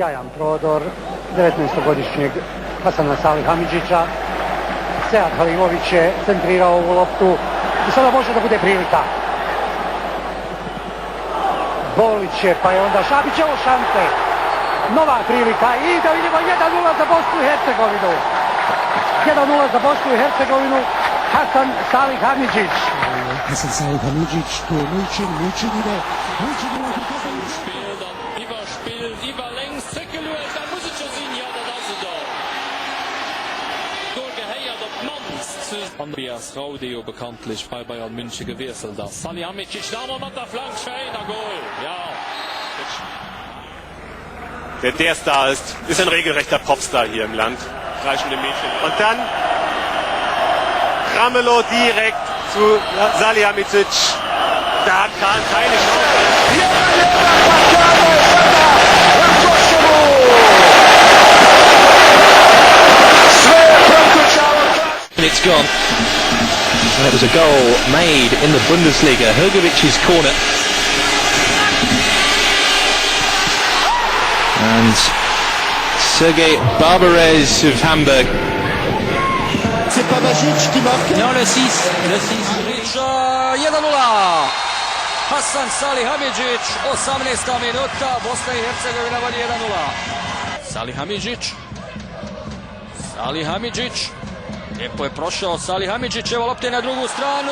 Sjajan prodor 19-godišnjeg Hasana Salihamiđića. Sead Halilović je centrirao ovu loptu i sada može da bude prilika. Bolić je, pa je onda Šabić, evo šanse. Nova prilika i da vidimo 1:0 za Bosnu i Hercegovinu. 1:0 za Bosnu i Hercegovinu. Hasan Salihamiđić. Hasan Salihamiđić, tu je Mujčin ide. Überspiel, über längs, Zeckeluer, da muss ich schon sehen, ja, da ist er da. Goal geheiert auf Manns. Andreas Raudeo bekanntlich bei Bayern München gewechselt. Salihamidzic, da haben wir mit der Flanke, schöner Goal, ja. Der Star ist ein regelrechter Popstar hier im Land. Kreischende Mädchen. Und dann Ramelow direkt zu Salihamidzic. Da hat Kahn keine Chance. It's gone. And it was a goal made in the Bundesliga. Hrgovic's corner. And Sergei Barbarez of Hamburg. C'est pas Magic qui marque. Non, le 6. 1:0. Hasan Salihamiđić, 18. minuta, Bosna i Hercegovina vodi 1:0. Salihamiđić. Lijepo je prošao Salihamiđić, evo lopte na drugu stranu.